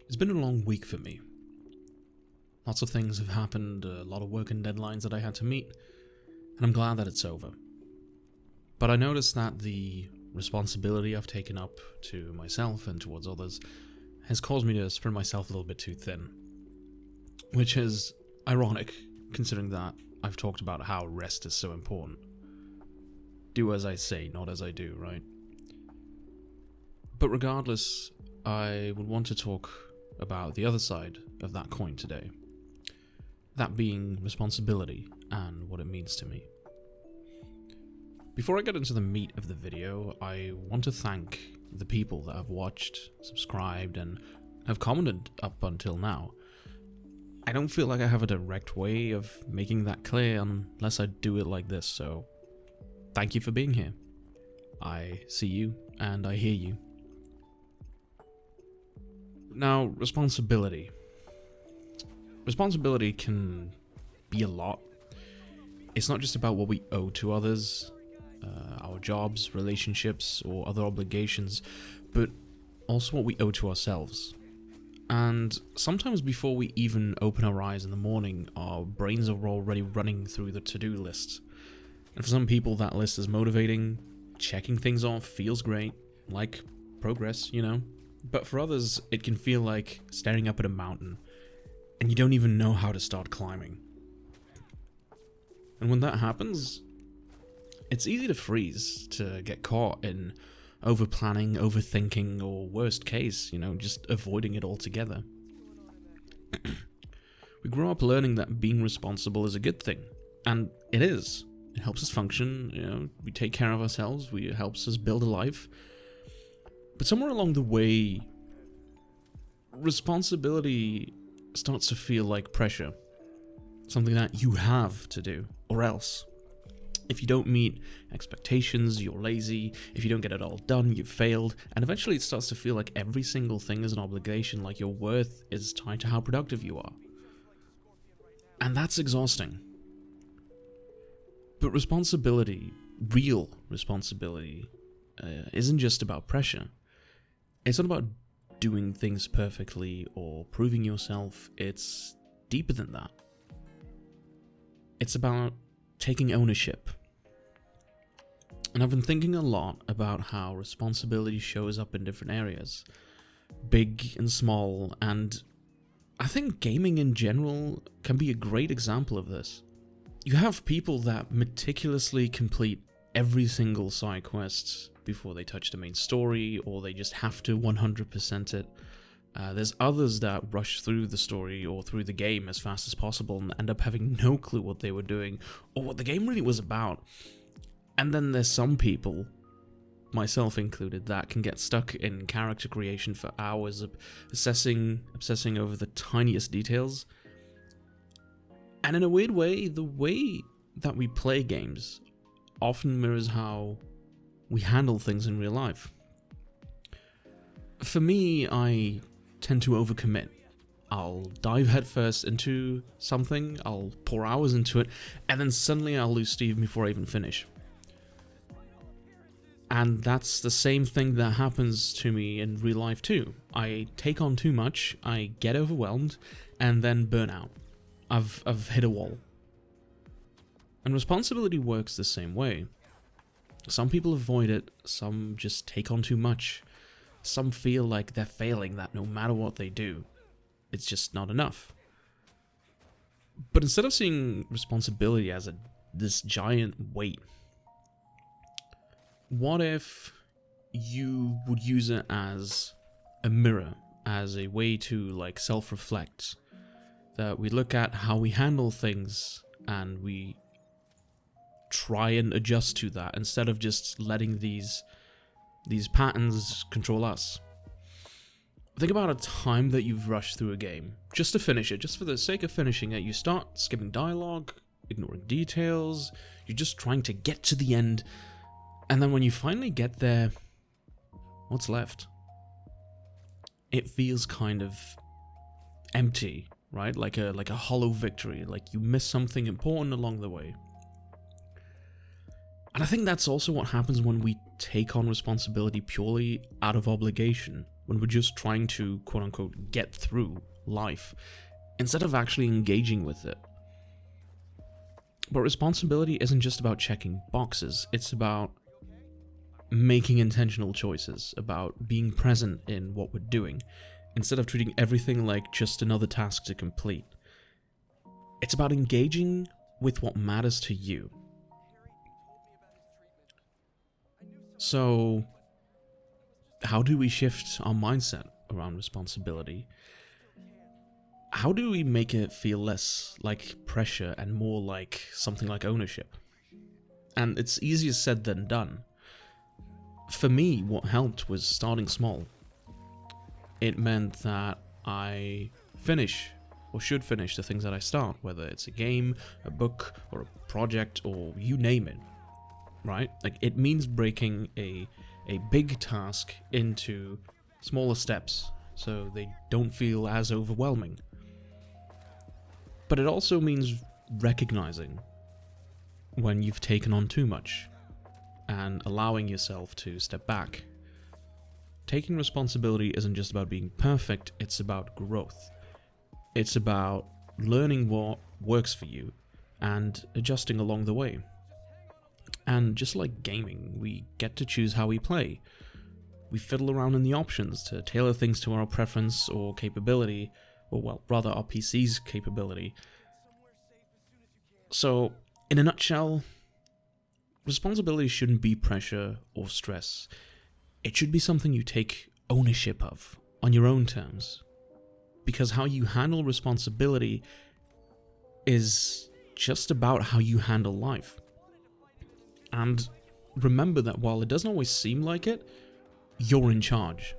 It's been a long week for me. Lots of things have happened, a lot of work and deadlines that I had to meet, and I'm glad that it's over. But I noticed that the responsibility I've taken up to myself and towards others has caused me to spread myself a little bit too thin. Which is ironic, considering that I've talked about how rest is so important. Do as I say, not as I do, right? But regardless, I would want to talk about the other side of that coin today. That being responsibility and what it means to me. Before I get into the meat of the video, I want to thank the people that have watched, subscribed, and have commented up until now. I don't feel like I have a direct way of making that clear unless I do it like this, so thank you for being here. I see you and I hear you. Now, responsibility. Responsibility can be a lot. It's not just about what we owe to others, our jobs, relationships, or other obligations, but also what we owe to ourselves. And sometimes before we even open our eyes in the morning, our brains are already running through the to-do list. And for some people, that list is motivating, checking things off feels great, like progress, you know? But for others, it can feel like staring up at a mountain, and you don't even know how to start climbing. And when that happens, it's easy to freeze, to get caught in over-planning, overthinking, or worst case, just avoiding it altogether. We grow up learning that being responsible is a good thing, and it is. It helps us function, we take care of ourselves, it helps us build a life. But somewhere along the way, responsibility starts to feel like pressure. Something that you have to do, or else. If you don't meet expectations, you're lazy. If you don't get it all done, you've failed. And eventually it starts to feel like every single thing is an obligation, like your worth is tied to how productive you are. And that's exhausting. But responsibility, real responsibility, isn't just about pressure. It's not about doing things perfectly or proving yourself. It's deeper than that. It's about taking ownership. And I've been thinking a lot about how responsibility shows up in different areas, big and small, and I think gaming in general can be a great example of this. You have people that meticulously complete every single side quest before they touch the main story, or they just have to 100% it. There's others that rush through the story or through the game as fast as possible and end up having no clue what they were doing or what the game really was about. And then there's some people, myself included, that can get stuck in character creation for hours, obsessing over the tiniest details. And in a weird way, the way that we play games often mirrors how we handle things in real life. For me, I tend to overcommit. I'll dive headfirst into something, I'll pour hours into it, and then suddenly I'll lose steam before I even finish. And that's the same thing that happens to me in real life too. I take on too much, I get overwhelmed, and then burn out. I've hit a wall. And responsibility works the same way. Some people avoid it, some just take on too much. Some feel like they're failing, that no matter what they do, it's just not enough. But instead of seeing responsibility as this giant weight, what if you would use it as a mirror, as a way to self-reflect? That we look at how we handle things and we try and adjust to that instead of just letting these patterns control us. Think about a time that you've rushed through a game, just to finish it, just for the sake of finishing it. You start skipping dialogue, ignoring details, you're just trying to get to the end, and then when you finally get there, what's left? It feels kind of empty, right? Like a hollow victory, like you missed something important along the way. And I think that's also what happens when we take on responsibility purely out of obligation, when we're just trying to quote-unquote get through life instead of actually engaging with it. But responsibility isn't just about checking boxes, it's about making intentional choices, about being present in what we're doing, instead of treating everything like just another task to complete. It's about engaging with what matters to you. So, how do we shift our mindset around responsibility? How do we make it feel less like pressure and more like something like ownership? And it's easier said than done. For me, what helped was starting small. It meant that I finish, or should finish, the things that I start, whether it's a game, a book, or a project, or you name it, right? Like, it means breaking a big task into smaller steps so they don't feel as overwhelming. But it also means recognizing when you've taken on too much and allowing yourself to step back. Taking responsibility isn't just about being perfect, it's about growth. It's about learning what works for you and adjusting along the way. And just like gaming, we get to choose how we play. We fiddle around in the options to tailor things to our preference or capability, or well, rather our PC's capability. So, in a nutshell, responsibility shouldn't be pressure or stress. It should be something you take ownership of, on your own terms. Because how you handle responsibility is just about how you handle life. And remember that while it doesn't always seem like it, you're in charge.